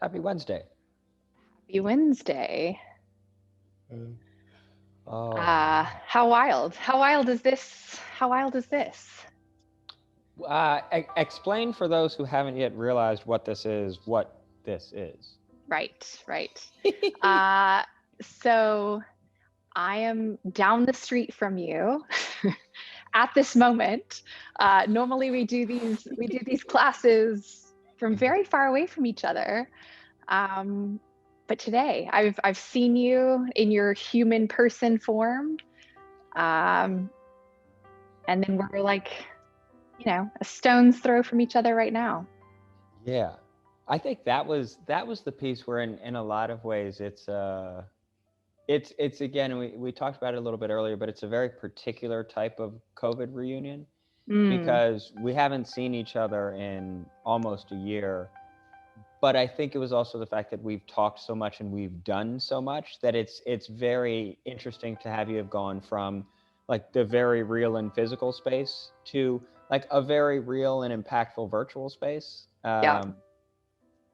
Happy Wednesday. Happy Wednesday. Mm. Oh, How wild? How wild is this? How wild is this? explain for those who haven't yet realized what this is. Right, right. Uh, so I am down the street from you at this moment. Normally we do these classes from very far away from each other. Um, but today I've seen you in your human person form. Um, and then we're like, a stone's throw from each other right now. Yeah, I think that was the piece where in a lot of ways it's again we talked about it a little bit earlier, but it's a very particular type of COVID reunion Mm, because we haven't seen each other in almost a year. But I think it was also the fact that we've talked so much and we've done so much that it's very interesting to have you have gone from like the very real and physical space to like a very real and impactful virtual space, yeah.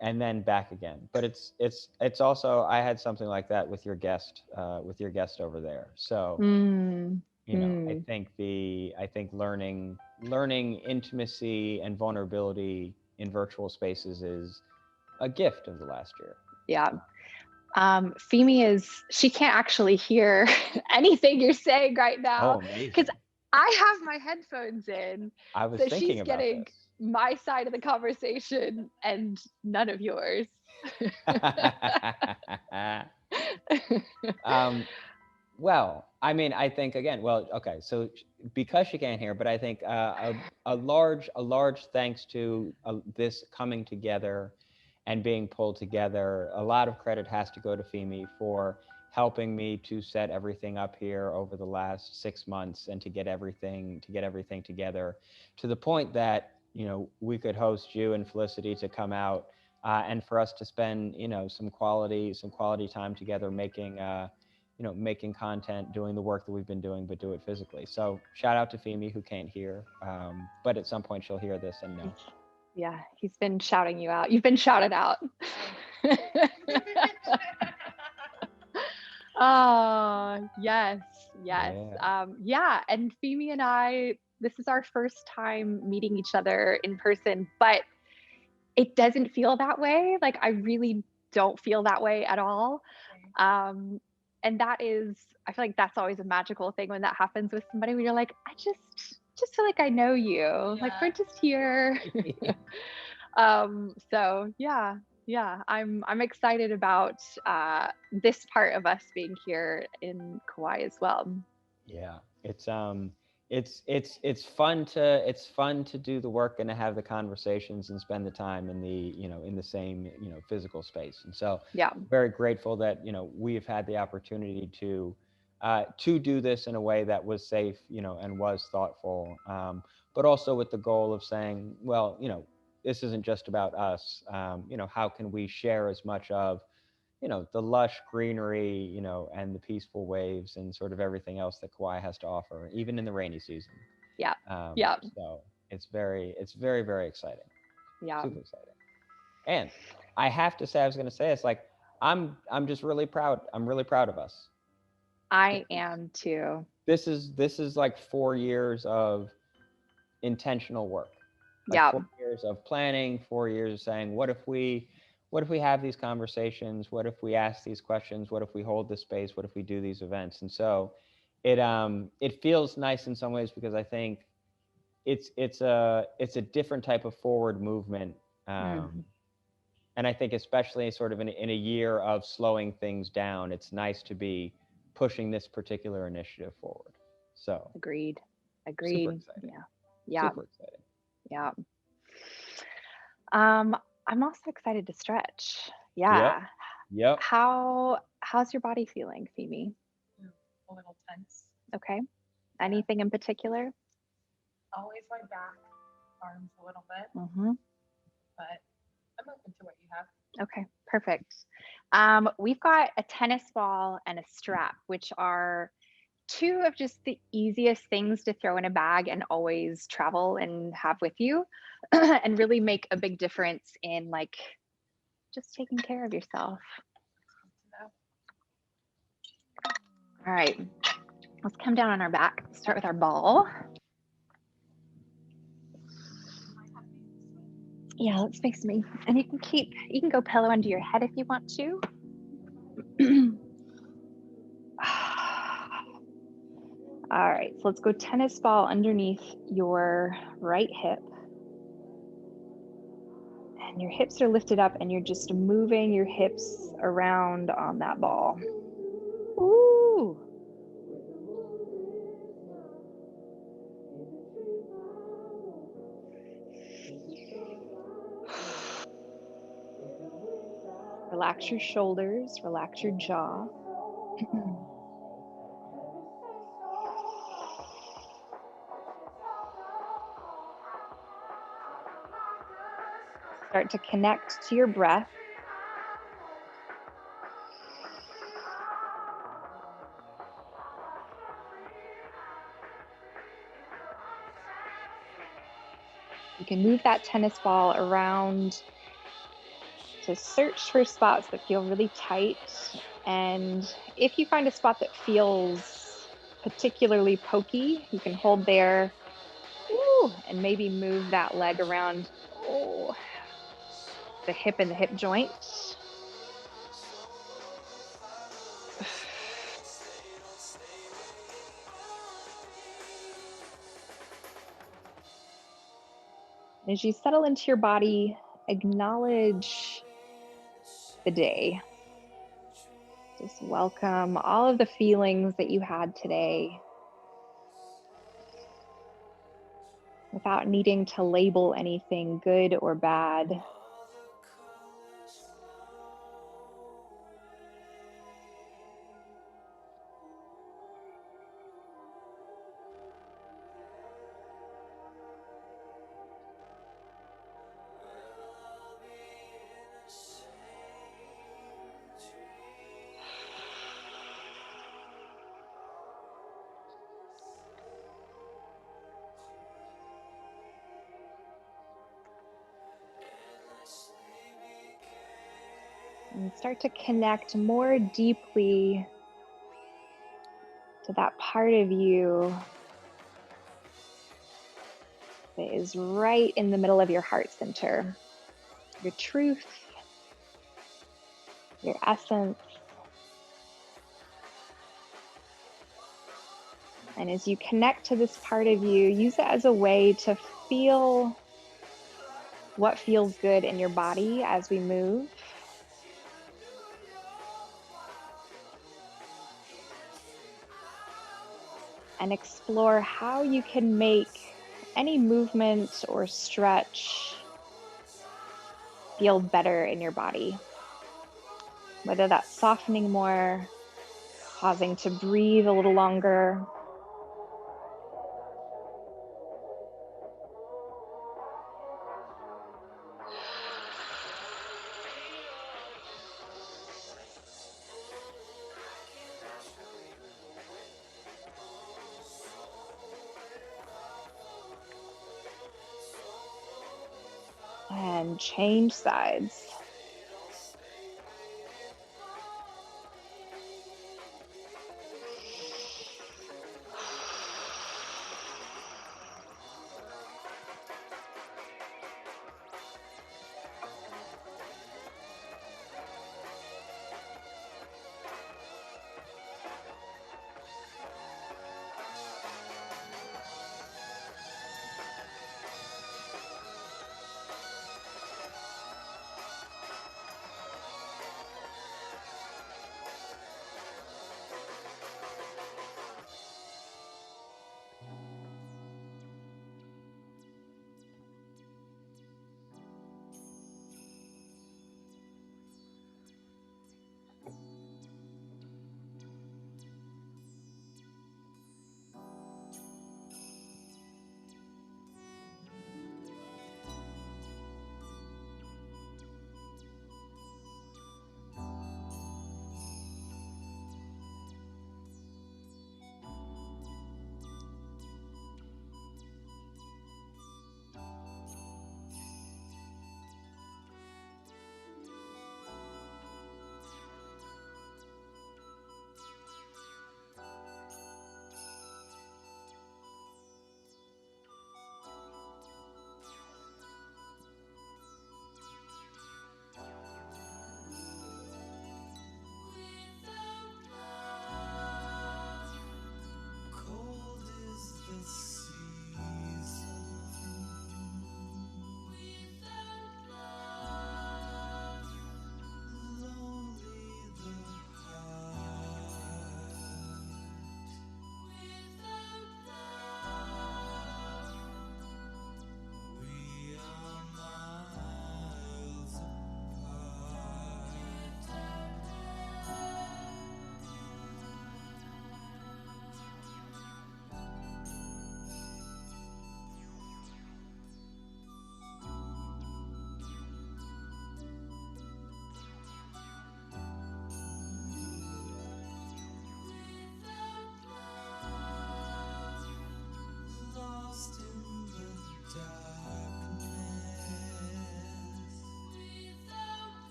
and then back again. But it's also I had something like that with your guest over there. So Mm, I mm, think learning intimacy and vulnerability in virtual spaces is a gift of the last year. yeah. Femi she can't actually hear anything you're saying right now Oh, because amazing. I have my headphones in. I was So thinking she's about getting this. my side of the conversation and none of yours. um, well, I mean, I think again, well, okay, so because she can't hear, but I think a large thanks to this coming together and being pulled together. A lot of credit has to go to Femi for helping me to set everything up here over the last 6 months and to get everything together to the point that we could host you and Felicity to come out, and for us to spend some quality time together making content, doing the work that we've been doing, but do it physically. So shout out to Femi who can't hear, but at some point she'll hear this and know. Yeah, he's been shouting you out. You've been shouted out. Oh, yes, yes. Yeah. Yeah, and Femi and I, this is our first time meeting each other in person, but it doesn't feel that way. Like I really don't feel that way at all. Um, and that is, I feel like that's always a magical thing when that happens with somebody where you're like, I just feel like I know you. Like we're just here. So yeah, yeah, I'm excited about this part of us being here in Kauai as well. Yeah, it's fun to do the work and to have the conversations and spend the time in the same physical space. And so Yeah. very grateful that we've had the opportunity to do this in a way that was safe, and was thoughtful, but also with the goal of saying, well, this isn't just about us. How can we share as much of the lush greenery, and the peaceful waves and sort of everything else that Kauai has to offer, even in the rainy season. Yeah. Yeah. So it's very, very exciting, Yeah. super exciting. And I have to say, I was going to say, it's like I'm just really proud. I'm really proud of us. I am too. This is like 4 years of intentional work, like Yeah. 4 years of planning, 4 years of saying, what if we have these conversations, what if we ask these questions, what if we hold this space, what if we do these events. And so it feels nice in some ways because I think it's a different type of forward movement, Mm. and I think especially sort of in a year of slowing things down, it's nice to be pushing this particular initiative forward. So Agreed. super Agreed. exciting, Yeah. Yeah. super exciting. Yeah. Um, I'm also excited to stretch. Yep, Yeah. yep. How's your body feeling, Femi? A little tense. Okay. Yeah. Anything in particular? Always my back, arms a little bit, Mm-hmm. but I'm open to what you have. Okay, perfect. We've got a tennis ball and a strap, which are two of just the easiest things to throw in a bag and always travel and have with you, and really make a big difference in like just taking care of yourself. All right, let's come down on our back. Start with our ball. Yeah, let's face me. And you can go pillow under your head if you want to. All right, so let's go tennis ball underneath your right hip. And your hips are lifted up and you're just moving your hips around on that ball. Ooh. Relax your shoulders, relax your jaw. Start to connect to your breath. You can move that tennis ball around to search for spots that feel really tight. And if you find a spot that feels particularly pokey, you can hold there. Ooh, and maybe move that leg around the hip and the hip joint. As you settle into your body, acknowledge the day. Just welcome all of the feelings that you had today without needing to label anything good or bad. And start to connect more deeply to that part of you that is right in the middle of your heart center. Your truth, your essence. And as you connect to this part of you, use it as a way to feel what feels good in your body as we move. And explore how you can make any movement or stretch feel better in your body. Whether that's softening more, pausing to breathe a little longer. And change sides.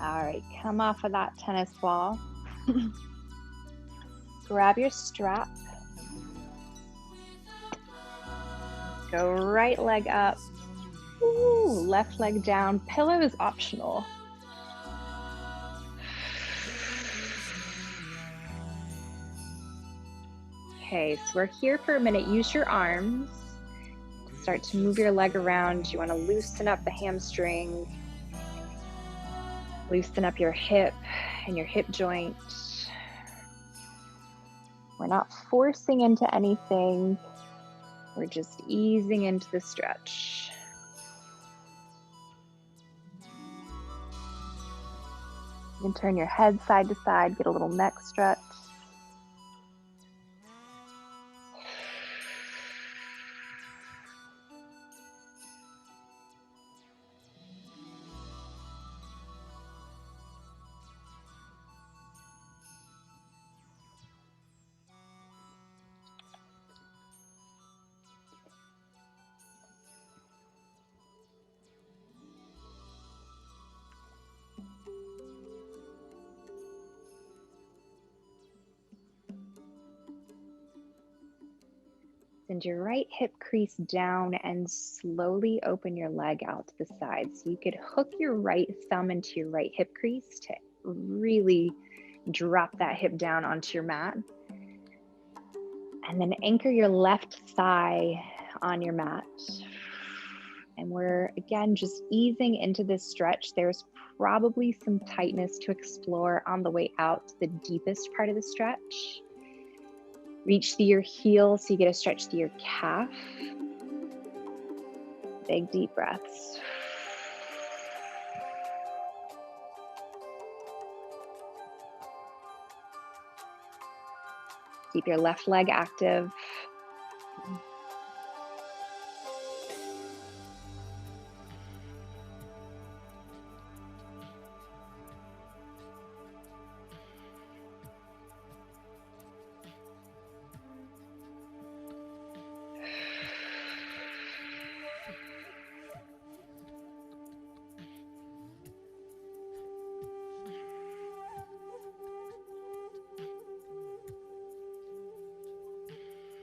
All right, come off of that tennis ball. Grab your strap. Go right leg up. Ooh, left leg down. Pillow is optional. Okay, so we're here for a minute. Use your arms. Start to move your leg around. You want to loosen up the hamstring. Loosen up your hip and your hip joint. We're not forcing into anything. We're just easing into the stretch. You can turn your head side to side, get a little neck stretch. Send your right hip crease down and slowly open your leg out to the side. So you could hook your right thumb into your right hip crease to really drop that hip down onto your mat. And then anchor your left thigh on your mat. And we're, again, just easing into this stretch. There's probably some tightness to explore on the way out to the deepest part of the stretch. Reach through your heel so you get a stretch through your calf. Big deep breaths. Keep your left leg active.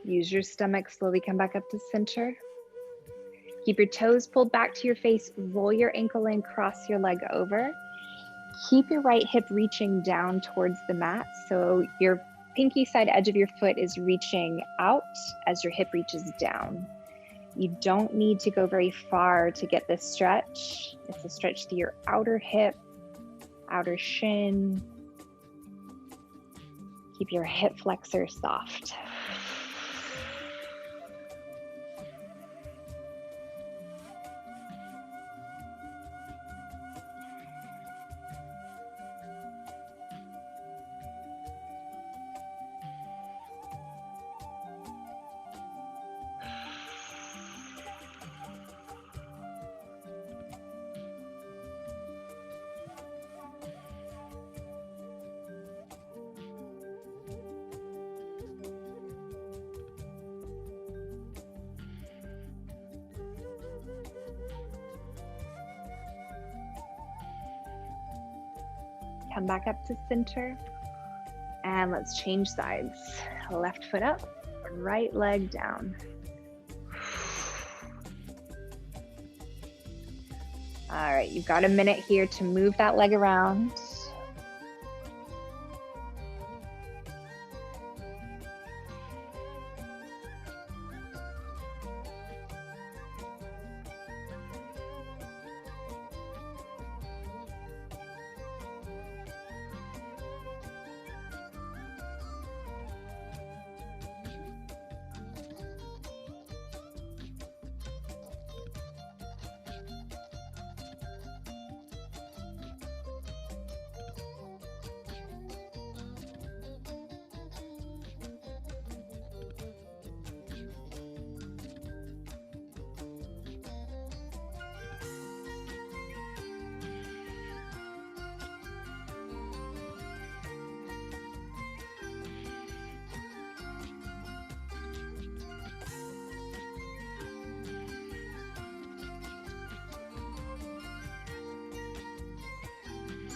Use your stomach, slowly come back up to center. Keep your toes pulled back to your face, roll your ankle in, cross your leg over. Keep your right hip reaching down towards the mat, so your pinky side edge of your foot is reaching out as your hip reaches down. You don't need to go very far to get this stretch. It's a stretch through your outer hip, outer shin. Keep your hip flexor soft. Come back up to center, and let's change sides. Left foot up, right leg down. All right, you've got a minute here to move that leg around.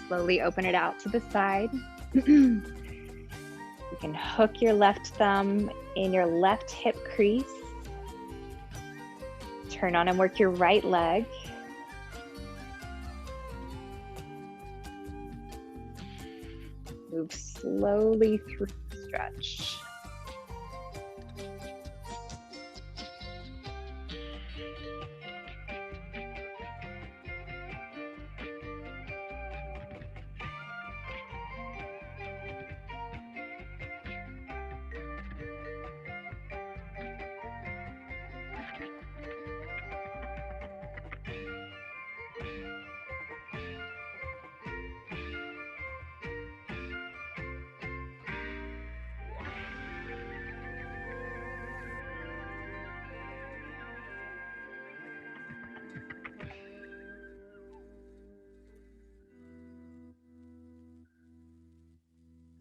Slowly open it out to the side. You can hook your left thumb in your left hip crease. Turn on and work your right leg. Move slowly through the stretch.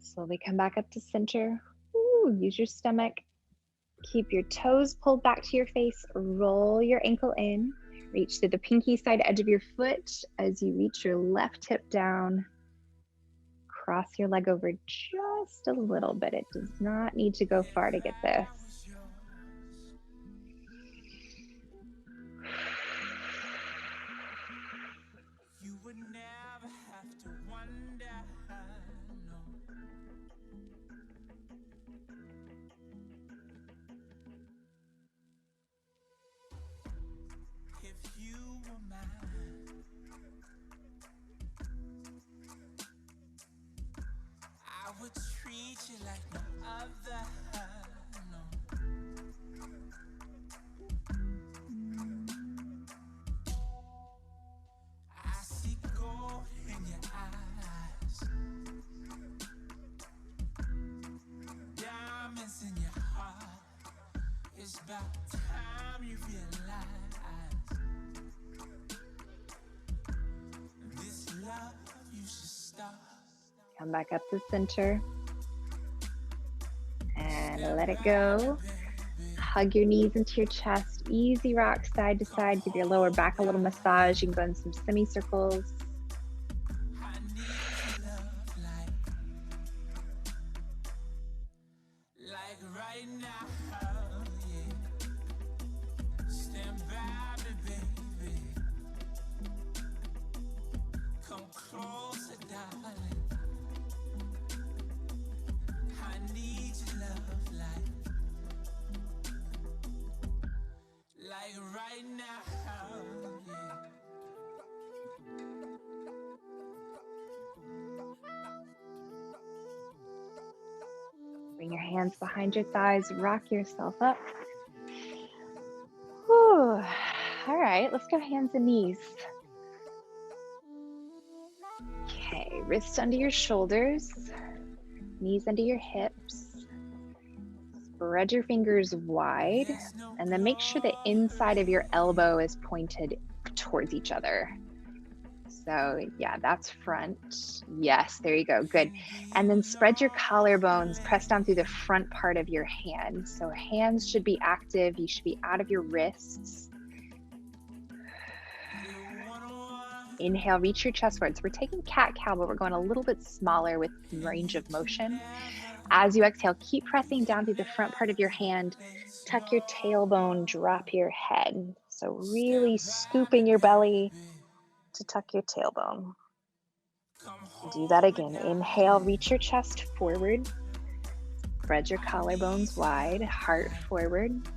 Slowly come back up to center. Ooh, use your stomach. Keep your toes pulled back to your face. Roll your ankle in. Reach to the pinky side edge of your foot as you reach your left hip down. Cross your leg over just a little bit. It does not need to go far to get this. Come back up to center and let it go. Hug your knees into your chest. Easy rock side to side. Give your lower back a little massage. You can go in some semicircles. Bring your hands behind your thighs, rock yourself up. Whew. All right, let's go hands and knees. Okay, wrists under your shoulders, knees under your hips. Spread your fingers wide, and then make sure the inside of your elbow is pointed towards each other. So yeah, that's front. Yes, there you go, good. And then spread your collarbones, press down through the front part of your hand. So hands should be active, you should be out of your wrists. Inhale, reach your chestwards. We're taking cat-cow, but we're going a little bit smaller with range of motion. As you exhale, keep pressing down through the front part of your hand. Tuck your tailbone, drop your head. So really scooping your belly to tuck your tailbone. Do that again. Inhale, reach your chest forward. Spread your collarbones wide, heart forward.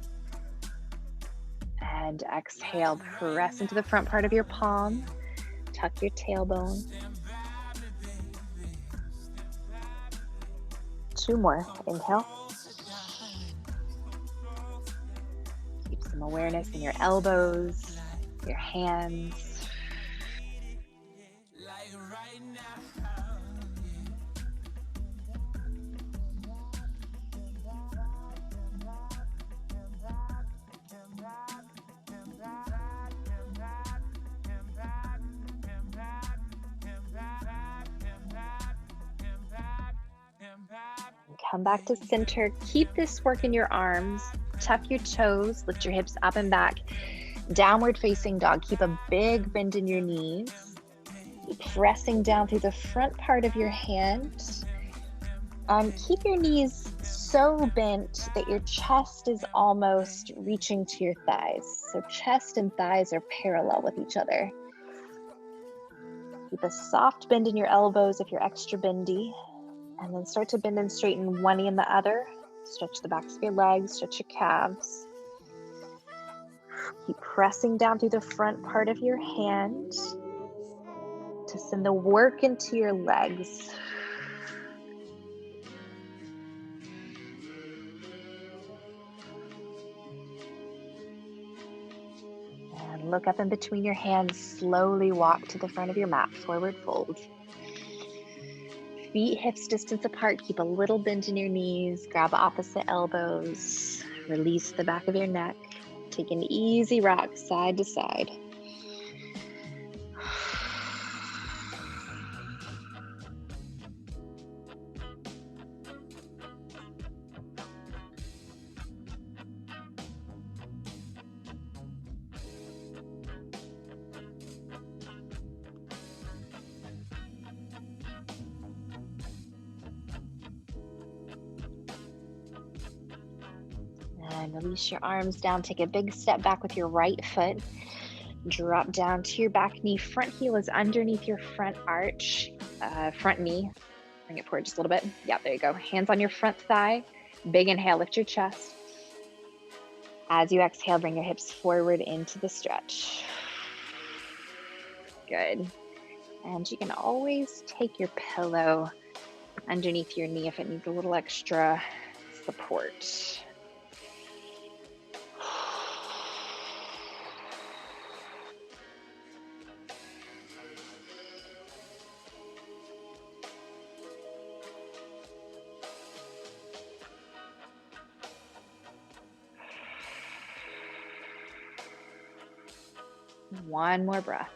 And exhale, press into the front part of your palm. Tuck your tailbone. 2 more. Inhale. Keep some awareness in your elbows, your hands. Come back to center. Keep this work in your arms. Tuck your toes, lift your hips up and back. Downward facing dog. Keep a big bend in your knees. Pressing down through the front part of your hand. Keep your knees so bent that your chest is almost reaching to your thighs. So chest and thighs are parallel with each other. Keep a soft bend in your elbows if you're extra bendy. And then start to bend and straighten one knee and the other. Stretch the backs of your legs, stretch your calves. Keep pressing down through the front part of your hand to send the work into your legs. And look up in between your hands, slowly walk to the front of your mat, forward fold. Feet hips distance apart, keep a little bend in your knees, grab opposite elbows, release the back of your neck. Take an easy rock side to side. And release your arms down. Take a big step back with your right foot. Drop down to your back knee. Front heel is underneath your front arch, front knee. Bring it forward just a little bit. Yeah, there you go. Hands on your front thigh. Big inhale, lift your chest. As you exhale, bring your hips forward into the stretch. Good. And you can always take your pillow underneath your knee if it needs a little extra support. One more breath.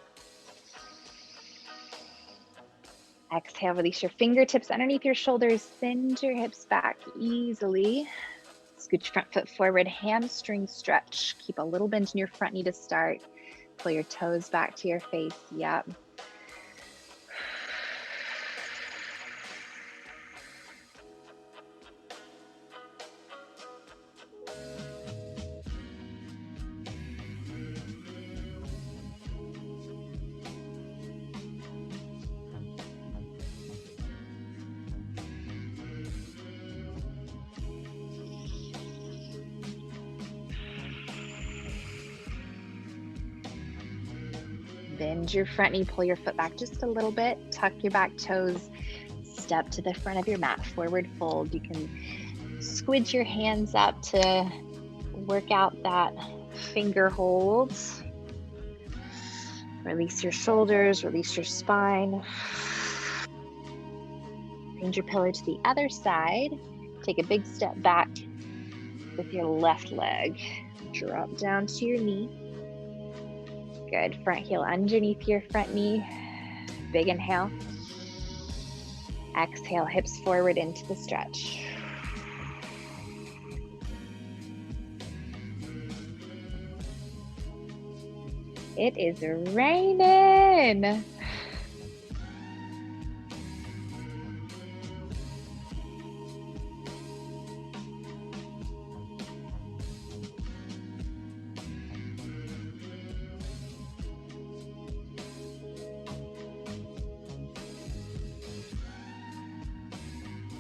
Exhale, release your fingertips underneath your shoulders. Send your hips back easily. Scoot your front foot forward, hamstring stretch. Keep a little bend in your front knee to start. Pull your toes back to your face. Yep. Bend your front knee, pull your foot back just a little bit, tuck your back toes, step to the front of your mat, forward fold. You can squidge your hands up to work out that finger hold. Release your shoulders, release your spine. Bend your pillow to the other side. Take a big step back with your left leg. Drop down to your knee. Good. Front heel underneath your front knee. Big inhale. Exhale, hips forward into the stretch. It is raining.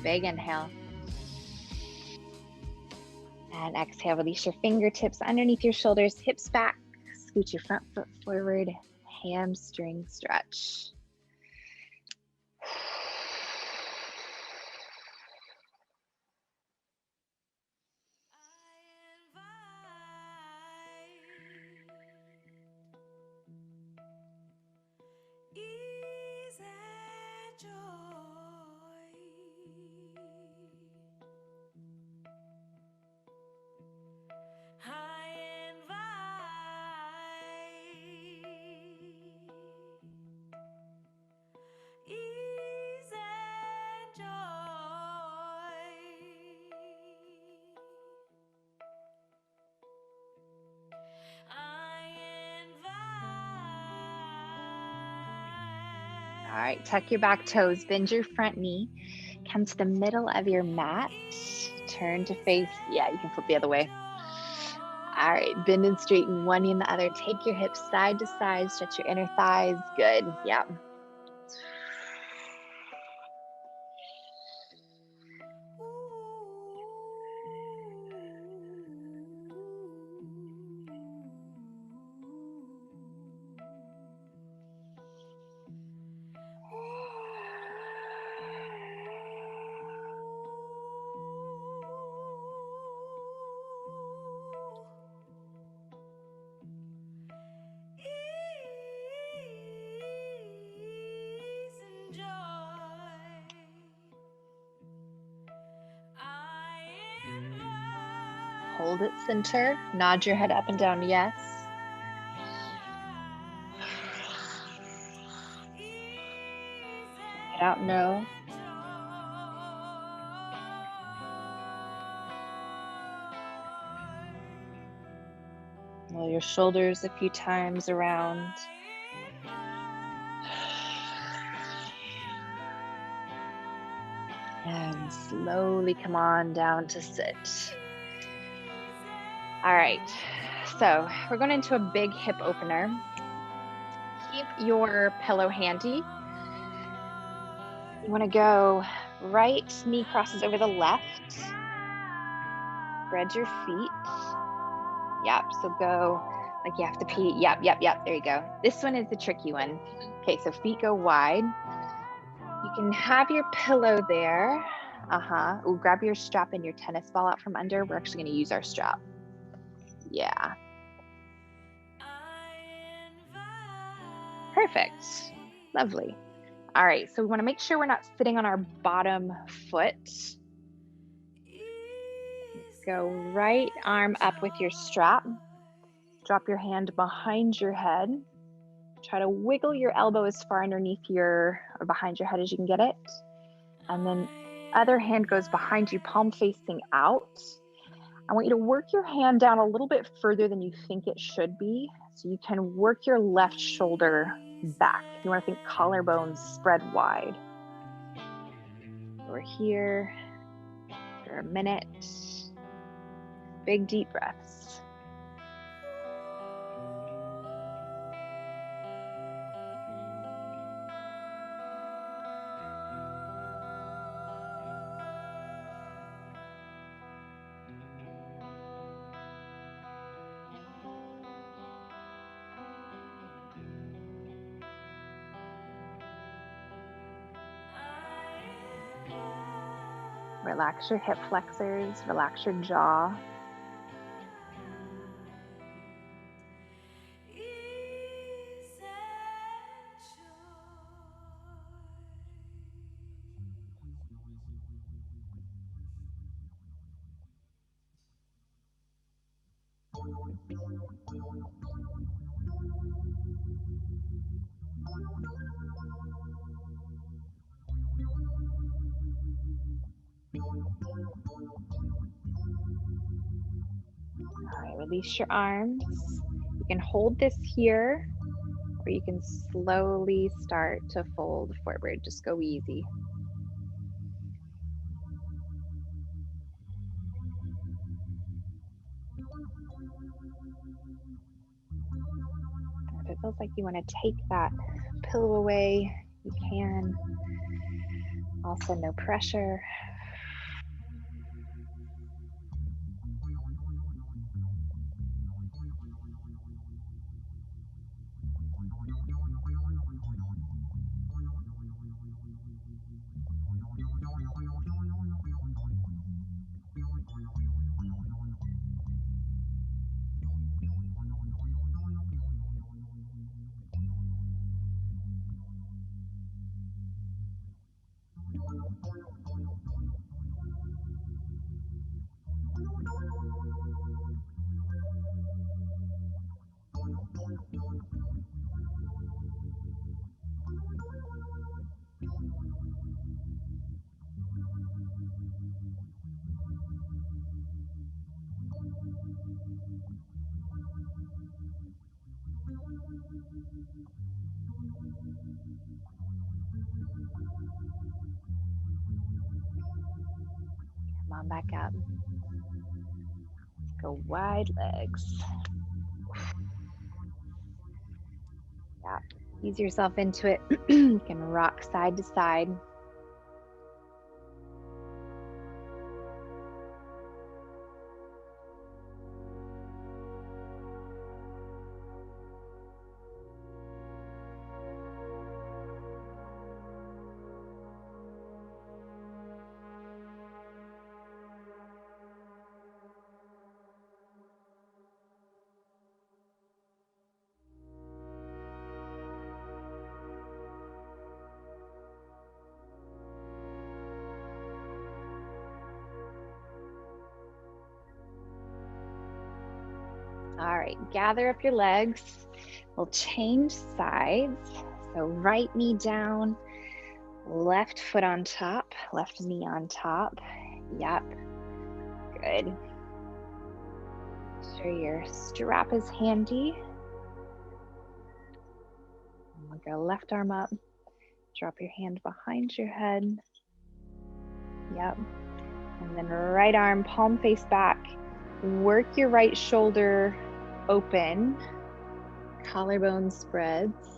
Big inhale. And exhale, release your fingertips underneath your shoulders, hips back. Scoot your front foot forward, hamstring stretch. right, tuck your back toes, bend your front knee, come to the middle of your mat, turn to face, yeah, you can flip the other way. All right, bend and straighten one knee and the other. Take your hips side to side, stretch your inner thighs. Good, yeah. Hold it center, nod your head up and down, yes. Get out, no. Roll your shoulders a few times around. And slowly come on down to sit. All right, so we're going into a big hip opener. Keep your pillow handy. You want to go right knee crosses over the left. Spread your feet. Yep, so go like you have to pee. Yep, there you go. This one is the tricky one. Okay, so feet go wide. You can have your pillow there. Ooh, grab your strap and your tennis ball out from under. We're actually going to use our strap. Yeah. Perfect. Lovely. All right, so we want to make sure we're not sitting on our bottom foot. Go right arm up with your strap. Drop your hand behind your head. Try to wiggle your elbow as far underneath or behind your head as you can get it. And then other hand goes behind you, palm facing out. I want you to work your hand down a little bit further than you think it should be. So you can work your left shoulder back. You want to think collarbones spread wide. We're here for a minute. Big deep breaths. Relax your hip flexors, relax your jaw. All right, release your arms. You can hold this here, or you can slowly start to fold forward. Just go easy. If it feels like you want to take that pillow away, you can. Also, no pressure. Come on back up. Let's go wide legs. Yeah, ease yourself into it. You can rock side to side. All right, gather up your legs. We'll change sides. So right knee down, left foot on top, left knee on top. Yep, good. Make sure your strap is handy. We'll go left arm up, drop your hand behind your head. Yep, and then right arm, palm face back. Work your right shoulder open, collarbone spreads.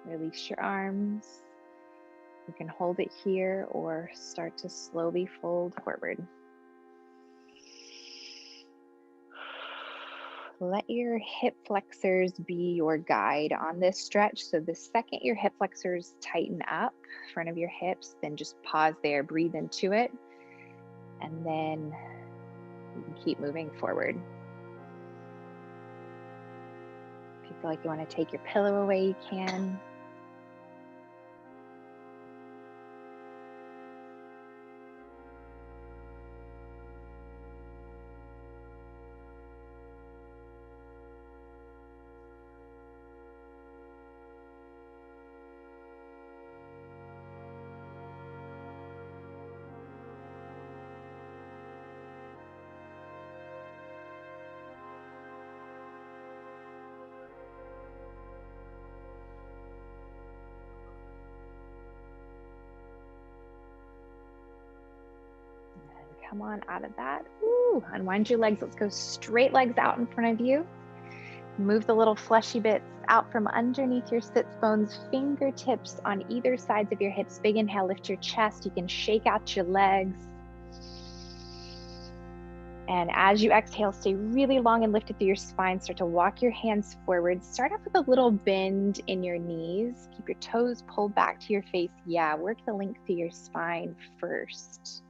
Release your arms. You can hold it here or start to slowly fold forward. Let your hip flexors be your guide on this stretch. So the second your hip flexors tighten up, front of your hips, then just pause there, breathe into it, and then you can keep moving forward. If you feel like you want to take your pillow away, you can. Come on out of that. Woo. Unwind your legs. Let's go straight legs out in front of you. Move the little fleshy bits out from underneath your sits bones, fingertips on either sides of your hips. Big inhale, lift your chest. You can shake out your legs. And as you exhale, stay really long and lifted through your spine. Start to walk your hands forward. Start off with a little bend in your knees. Keep your toes pulled back to your face. Yeah, work the length through your spine first.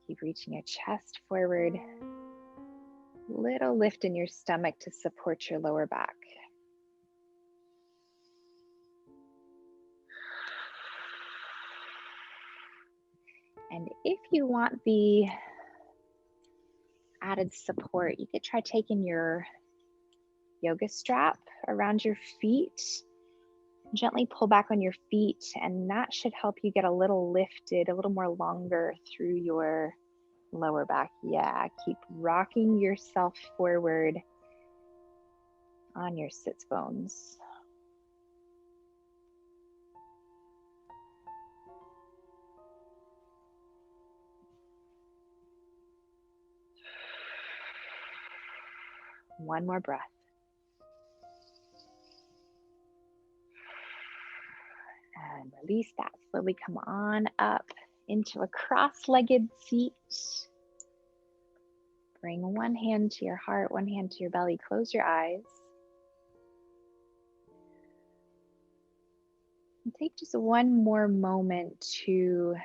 Keep reaching your chest forward. Little lift in your stomach to support your lower back. And if you want the added support, you could try taking your yoga strap around your feet. Gently pull back on your feet, and that should help you get a little lifted, a little more longer through your lower back. Yeah, keep rocking yourself forward on your sits bones. One more breath. And release that. Slowly come on up into a cross-legged seat. Bring one hand to your heart, one hand to your belly. Close your eyes. And take just one more moment to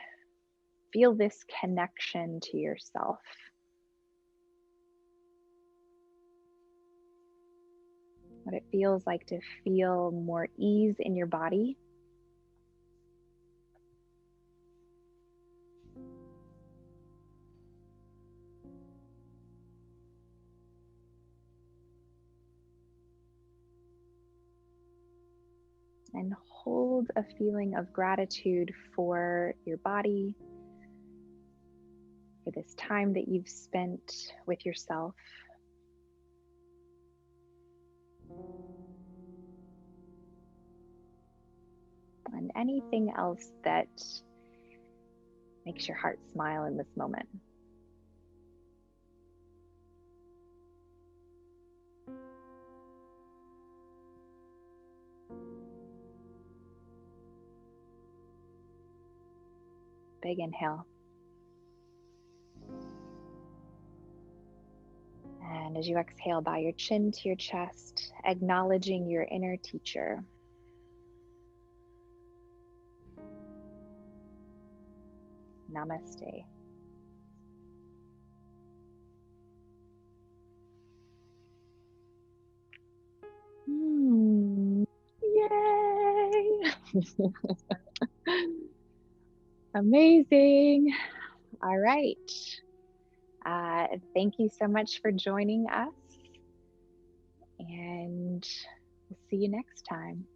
feel this connection to yourself. What it feels like to feel more ease in your body. And hold a feeling of gratitude for your body, for this time that you've spent with yourself. And anything else that makes your heart smile in this moment. Big inhale. And as you exhale, bow your chin to your chest, acknowledging your inner teacher. Namaste. Yay! Amazing. All right. Thank you so much for joining us, and we'll see you next time.